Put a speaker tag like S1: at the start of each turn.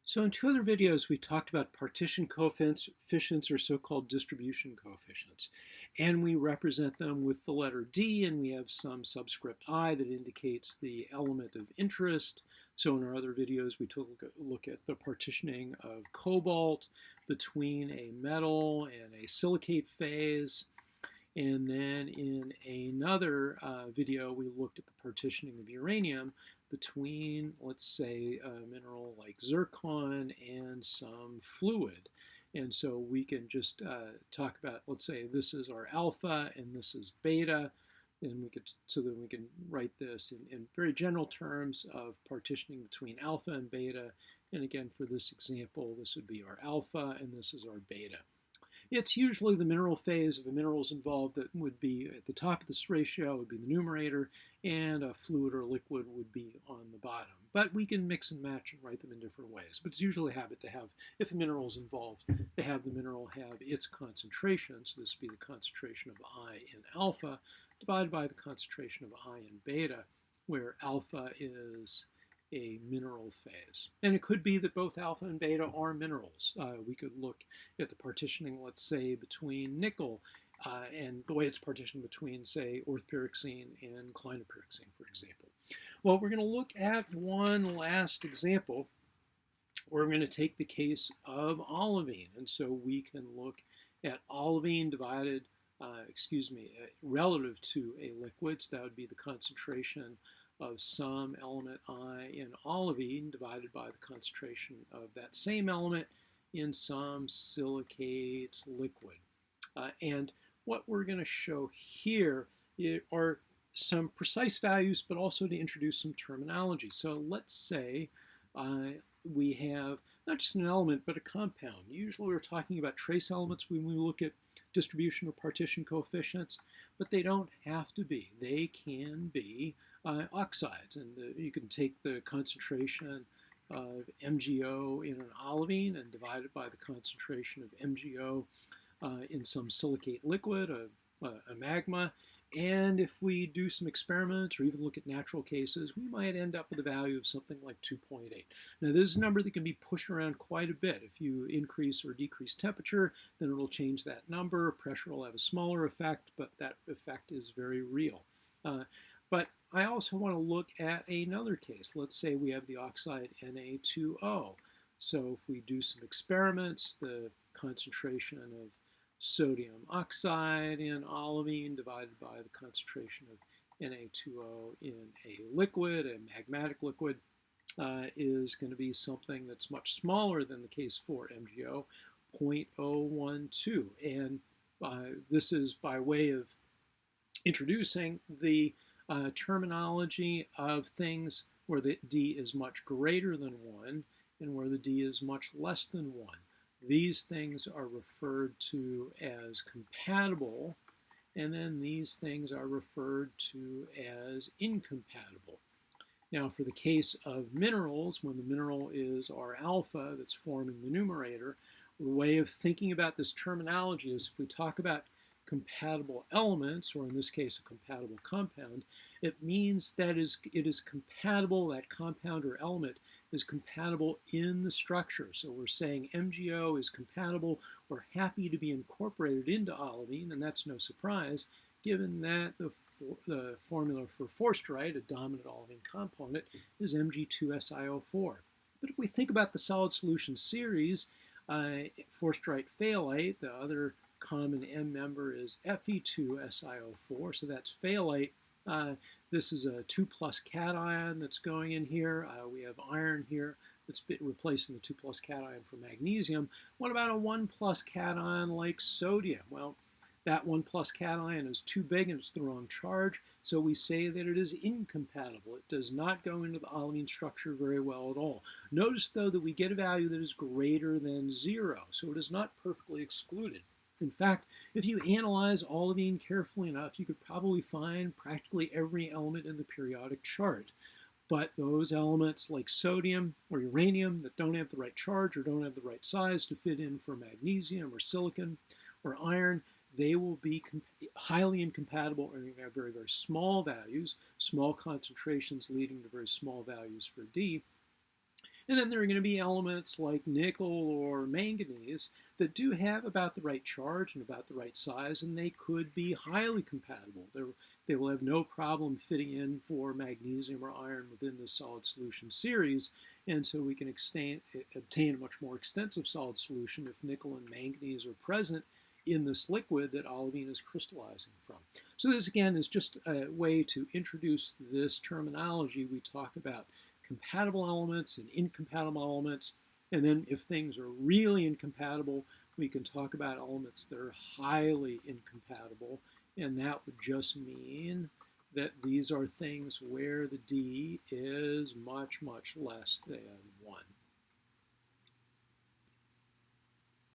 S1: So in two other videos, we talked about partition coefficients or so-called distribution coefficients. And we represent them with the letter D, and we have some subscript I that indicates the element of interest. So in our other videos, we took a look at the partitioning of cobalt between a metal and a silicate phase. And then in another video, we looked at the partitioning of uranium between, let's say, a mineral like zircon and some fluid. And so we can just talk about, let's say, this is our alpha and this is beta. And we could, so that we can write this in very general terms of partitioning between alpha and beta. And again, for this example, this would be our alpha and this is our beta. It's usually the mineral phase. If a mineral is involved, that would be at the top of this ratio, would be the numerator, and a fluid or liquid would be on the bottom. But we can mix and match and write them in different ways. But it's usually a habit to have, if a mineral is involved, to have the mineral have its concentration. So this would be the concentration of I in alpha divided by the concentration of I in beta, where alpha is a mineral phase. And it could be that both alpha and beta are minerals. We could look at the partitioning, let's say, between nickel and the way it's partitioned between, say, orthopyroxene and clinopyroxene, for example. Well, we're going to look at one last example where we're going to take the case of olivine. And so we can look at olivine divided, relative to a liquid. So that would be the concentration of some element I in olivine divided by the concentration of that same element in some silicate liquid. And what we're going to show here are some precise values, but also to introduce some terminology. So let's say we have not just an element, but a compound. Usually we're talking about trace elements when we look at distribution or partition coefficients, but they don't have to be. They can be oxides, and you can take the concentration of MgO in an olivine and divide it by the concentration of MgO in some silicate liquid, a magma. And if we do some experiments or even look at natural cases, we might end up with a value of something like 2.8. Now, this is a number that can be pushed around quite a bit. If you increase or decrease temperature, then it'll change that number. Pressure will have a smaller effect, but that effect is very real. But I also want to look at another case. Let's say we have the oxide Na2O. So if we do some experiments, the concentration of sodium oxide in olivine divided by the concentration of Na2O in a liquid, a magmatic liquid, is going to be something that's much smaller than the case for MgO, 0.012. And this is by way of introducing the terminology of things where the D is much greater than 1 and where the D is much less than 1. These things are referred to as compatible, and then these things are referred to as incompatible. Now, for the case of minerals, when the mineral is our alpha that's forming the numerator, the way of thinking about this terminology is if we talk about compatible elements, or in this case, a compatible compound, it means that it is compatible, that compound or element is compatible in the structure. So we're saying MgO is compatible or happy to be incorporated into olivine, and that's no surprise, given that the formula for forsterite, a dominant olivine component, is Mg2SiO4. But if we think about the solid solution series, forsterite phthalate, the other common M member is Fe2SiO4, so that's phthalate. This is a 2+ cation that's going in here. We have iron here that's replacing the 2+ cation for magnesium. What about a 1+ cation like sodium? Well, that 1+ cation is too big and it's the wrong charge, so we say that it is incompatible. It does not go into the olivine structure very well at all. Notice, though, that we get a value that is greater than 0, so it is not perfectly excluded. In fact, if you analyze olivine carefully enough, you could probably find practically every element in the periodic chart. But those elements like sodium or uranium that don't have the right charge or don't have the right size to fit in for magnesium or silicon or iron, they will be highly incompatible and have very, very small values, small concentrations leading to very small values for D. And then there are going to be elements like nickel or manganese that do have about the right charge and about the right size, and they could be highly compatible. They will have no problem fitting in for magnesium or iron within the solid solution series, and so we can obtain a much more extensive solid solution if nickel and manganese are present in this liquid that olivine is crystallizing from. So this, again, is just a way to introduce this terminology. We talk about compatible elements and incompatible elements, and then if things are really incompatible, we can talk about elements that are highly incompatible, and that would just mean that these are things where the D is much, much less than 1.